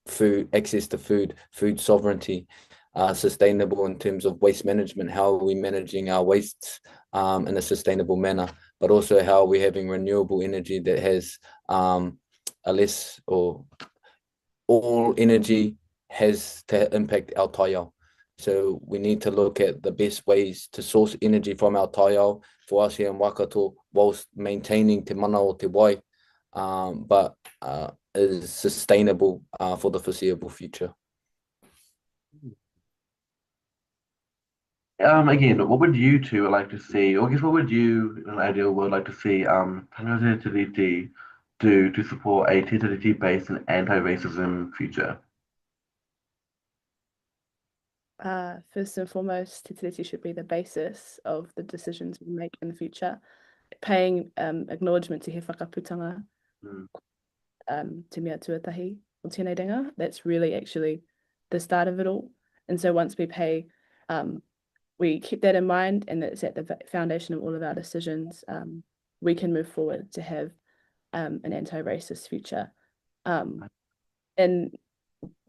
food, access to food sovereignty. Sustainable in terms of waste management, how are we managing our wastes in a sustainable manner, but also how are we having renewable energy that has a less, or all energy has to impact our taiao. So we need to look at the best ways to source energy from our taiao for us here in Waikato, whilst maintaining te mana o te wai, but is sustainable for the foreseeable future. Again, what would you two like to see, or I guess what would you, in an ideal world, like to see Tangata Te Tiriti do to support a Te Tiriti-based and anti-racism future? First and foremost, Te Tiriti should be the basis of the decisions we make in the future. Paying acknowledgement to he whakaputanga, te mea tuatahi o tēnei ringa, that's really actually the start of it all. And so once we pay, we keep that in mind, and that's at the foundation of all of our decisions, we can move forward to have an anti-racist future. And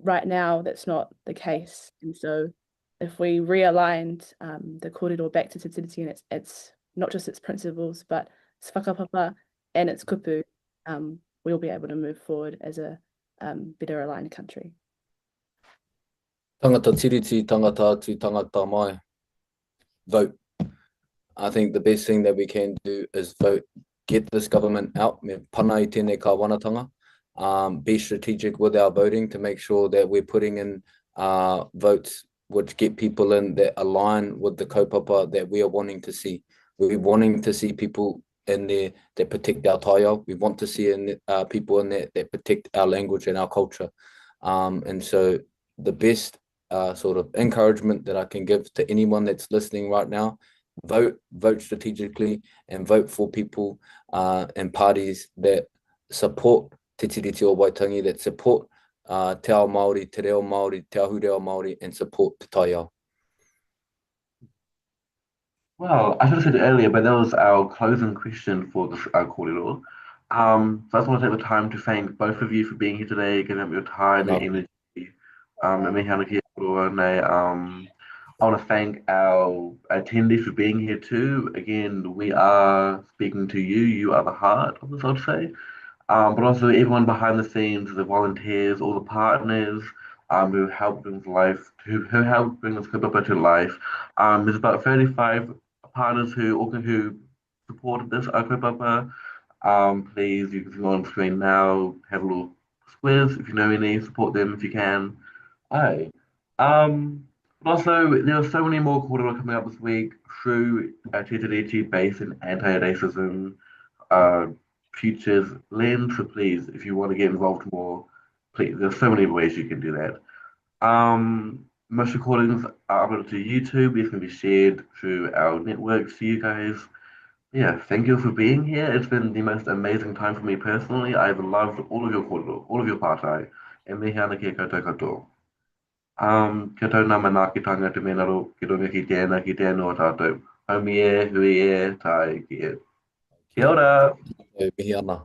right now, that's not the case. And so if we realigned the kōrero back to Te Tiriti and it's not just its principles, but its whakapapa and its kupu, we'll be able to move forward as a better aligned country. Tangata tiriti, tangata atu, tangata mai. Vote. I think the best thing that we can do is vote. Get this government out. Me pana I tēnei kāwanatanga. Be strategic with our voting to make sure that we're putting in votes which get people in that align with the kaupapa that we are wanting to see. We're wanting to see people in there that protect our taiao. We want to see people in there that protect our language and our culture. And so the best sort of encouragement that I can give to anyone that's listening right now, vote strategically, and vote for people and parties that support Te Tiriti o Waitangi, that support te ao Māori, te reo Māori, te ahureo Māori, and support te taiao. Well, I should have said it earlier, but that was our closing question for this kōrero. So I just want to take the time to thank both of you for being here today, giving up your time and energy. Mihaere ki roa nei. I want to thank our attendees for being here too. Again, we are speaking to you. You are the heart of this, I'd say. But also everyone behind the scenes, the volunteers, all the partners who helped bring who helped bring this kaupapa to life. There's about 35 partners who supported this kaupapa. Please, you can go on screen now, have a little squiz if you know any, support them if you can. Aye. But also, there are so many more kōrero coming up this week through Te Tiriti based in anti-racism futures lens. So please, if you want to get involved more, please, there's so many ways you can do that. Most recordings are uploaded to YouTube. These can be shared through our networks to you guys. Yeah, thank you for being here. It's been the most amazing time for me personally. I've loved all of your kōrero, all of your pātai, e mihi ana ki koutou katoa. Kia tau nā manaakitanga te menaro, ki runga ki tēnā, ki tēnā o tātou. Haumi e, hui e, tai ki e. Kia ora! Mihi ana.